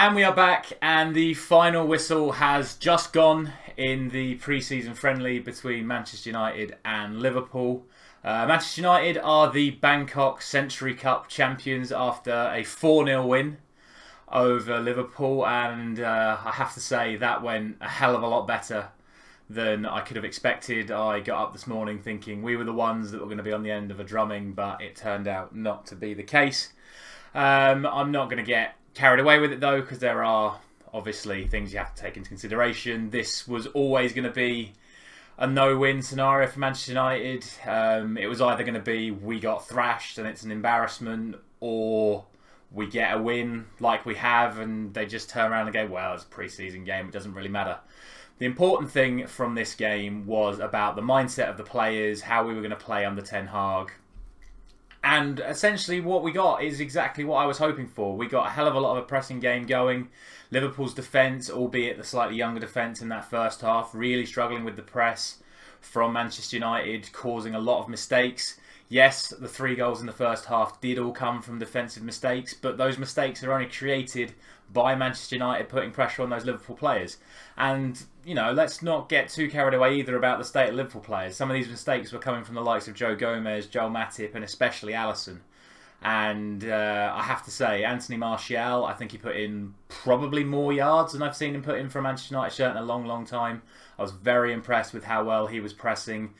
And we are back, and the final whistle has just gone in the pre-season friendly between Manchester United and Liverpool. Manchester United are the Bangkok Century Cup Champions after a 4-0 win over Liverpool, and I have to say that went a hell of a lot better than I could have expected. I got up this morning thinking we were the ones that were going to be on the end of a drumming, but it turned out not to be the case. I'm not going to get carried away with it though, because there are obviously things you have to take into consideration. This was always going to be a no-win scenario for Manchester United. It was either going to be we got thrashed and it's an embarrassment, or we get a win like we have and they just turn around and go, well, it's a pre-season game, it doesn't really matter. The important thing from this game was about the mindset of the players, how we were going to play under Ten Hag. And essentially what we got is exactly what I was hoping for. We got a hell of a lot of a pressing game going. Liverpool's defence, albeit the slightly younger defence in that first half, really struggling with the press from Manchester United, causing a lot of mistakes. Yes, the 3 goals in the first half did all come from defensive mistakes, but those mistakes are only created by Manchester United putting pressure on those Liverpool players. And, you know, let's not get too carried away either about the state of Liverpool players. Some of these mistakes were coming from the likes of Joe Gomez, Joel Matip, and especially Alisson. And I have to say, Anthony Martial, I think he put in probably more yards than I've seen him put in for a Manchester United shirt in a long, long time. I was very impressed with how well he was pressing,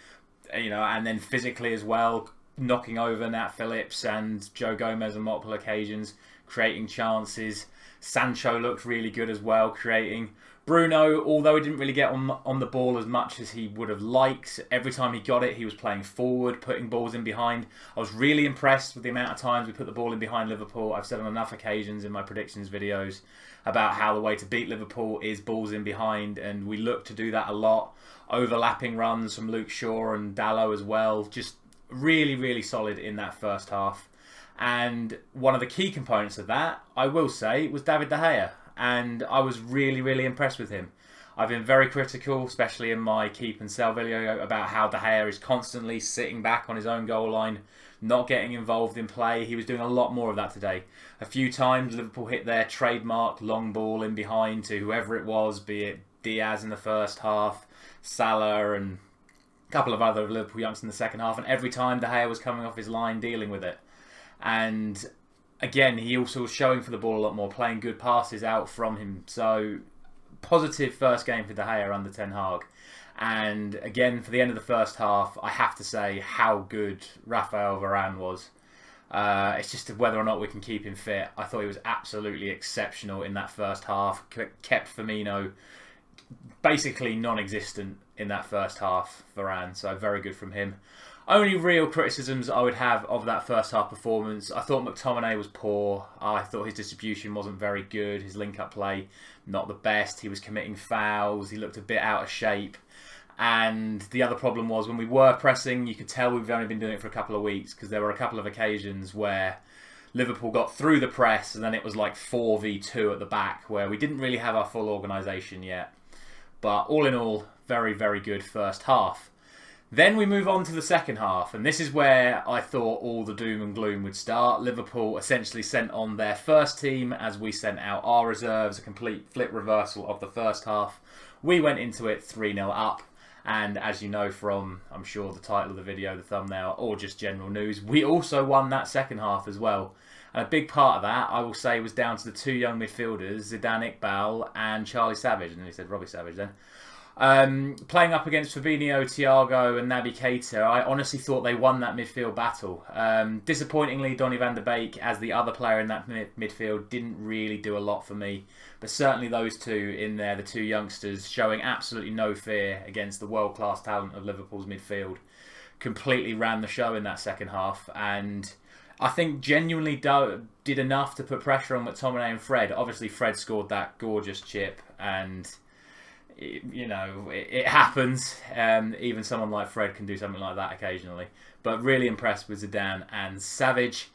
you know, and then physically as well, knocking over Nat Phillips and Joe Gomez on multiple occasions, creating chances. Sancho looked really good as well, creating. Bruno, although he didn't really get on the ball as much as he would have liked, every time he got it, he was playing forward, putting balls in behind. I was really impressed with the amount of times we put the ball in behind Liverpool. I've said on enough occasions in my predictions videos about how the way to beat Liverpool is balls in behind, and we look to do that a lot. Overlapping runs from Luke Shaw and Dalot as well. Just really, really solid in that first half. And one of the key components of that, I will say, was David De Gea. And I was really, really impressed with him. I've been very critical, especially in my keep and sell video, about how De Gea is constantly sitting back on his own goal line, not getting involved in play. He was doing a lot more of that today. A few times Liverpool hit their trademark long ball in behind to whoever it was, be it Diaz in the first half, Salah, and a couple of other Liverpool youngsters in the second half. And every time De Gea was coming off his line dealing with it. And again, he also was showing for the ball a lot more, playing good passes out from him. So, positive first game for De Gea under Ten Hag. And again, for the end of the first half, I have to say how good Rafael Varane was. It's just whether or not we can keep him fit. I thought he was absolutely exceptional in that first half. Kept Firmino basically non-existent in that first half, Varane. So, very good from him. Only real criticisms I would have of that first half performance. I thought McTominay was poor. I thought his distribution wasn't very good. His link-up play, not the best. He was committing fouls. He looked a bit out of shape. And the other problem was when we were pressing, you could tell we've only been doing it for a couple of weeks, because there were a couple of occasions where Liverpool got through the press and then it was like 4v2 at the back, where we didn't really have our full organisation yet. But all in all, very, very good first half. Then we move on to the second half, and this is where I thought all the doom and gloom would start. Liverpool essentially sent on their first team as we sent out our reserves, a complete flip reversal of the first half. We went into it 3-0 up, and as you know from, I'm sure, the title of the video, the thumbnail, or just general news, we also won that second half as well. And a big part of that, I will say, was down to the 2 young midfielders, Zidane Iqbal and Charlie Savage, and he said Robbie Savage then. Playing up against Fabinho, Thiago and Naby Keita, I honestly thought they won that midfield battle. Disappointingly, Donny van de Beek, as the other player in that midfield, didn't really do a lot for me. But certainly those 2 in there, the 2 youngsters, showing absolutely no fear against the world-class talent of Liverpool's midfield, completely ran the show in that second half. And I think genuinely did enough to put pressure on McTominay and Fred. Obviously, Fred scored that gorgeous chip, and it happens. Even someone like Fred can do something like that occasionally. But really impressed with Zidane and Savage.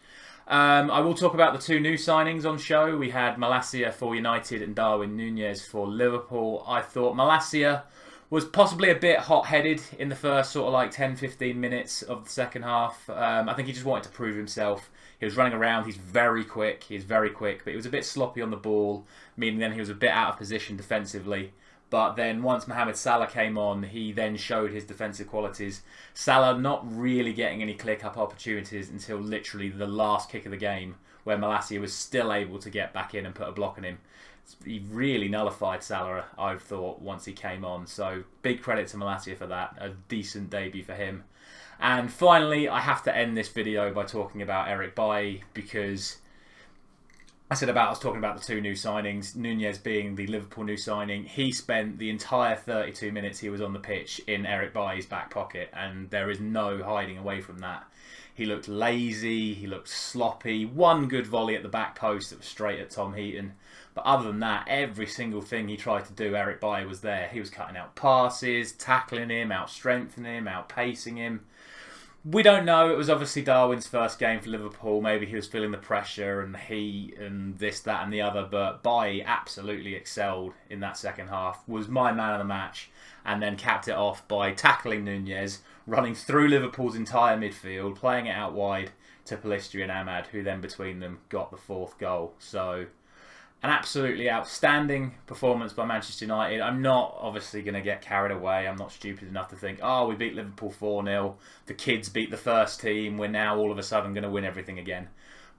I will talk about the 2 new signings on show. We had Malacia for United and Darwin Núñez for Liverpool. I thought Malacia was possibly a bit hot-headed in the first sort of like 10-15 minutes of the second half. I think he just wanted to prove himself. He was running around. He's very quick. But he was a bit sloppy on the ball, meaning then he was a bit out of position defensively. But then once Mohamed Salah came on, he then showed his defensive qualities. Salah not really getting any clear-cut opportunities until literally the last kick of the game, where Malacia was still able to get back in and put a block on him. He really nullified Salah, I thought, once he came on. So big credit to Malacia for that. A decent debut for him. And finally, I have to end this video by talking about Eric Bailly, because I was talking about the two new signings, Nunez being the Liverpool new signing. He spent the entire 32 minutes he was on the pitch in Eric Bailly's back pocket, and there is no hiding away from that. He looked lazy, he looked sloppy, one good volley at the back post that was straight at Tom Heaton. But other than that, every single thing he tried to do, Eric Bailly was there. He was cutting out passes, tackling him, out-strengthening him, out-pacing him. We don't know. It was obviously Darwin's first game for Liverpool. Maybe he was feeling the pressure and the heat and this, that and the other. But Bailly absolutely excelled in that second half. Was my man of the match. And then capped it off by tackling Nunez, running through Liverpool's entire midfield, playing it out wide to Pellistri and Ahmad, who then between them got the fourth goal. So an absolutely outstanding performance by Manchester United. I'm not obviously going to get carried away. I'm not stupid enough to think, oh, we beat Liverpool 4-0. The kids beat the first team. We're now all of a sudden going to win everything again.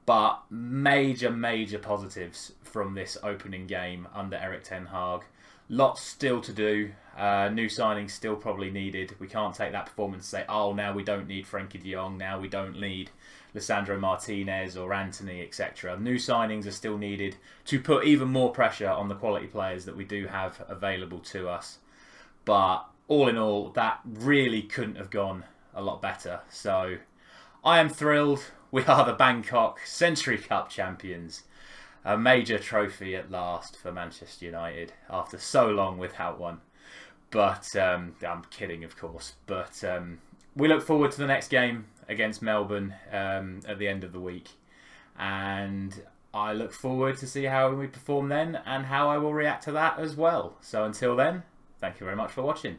But major, major positives from this opening game under Erik ten Hag. Lots still to do. New signings still probably needed. We can't take that performance and say, oh, now we don't need Frenkie de Jong. Now we don't need Lisandro Martinez or Antony, etc. New signings are still needed to put even more pressure on the quality players that we do have available to us. But all in all, that really couldn't have gone a lot better. So I am thrilled. We are the Bangkok Century Cup Champions. A major trophy at last for Manchester United after so long without one. But I'm kidding, of course. But we look forward to the next game against Melbourne at the end of the week. And I look forward to see how we perform then and how I will react to that as well. So until then, thank you very much for watching.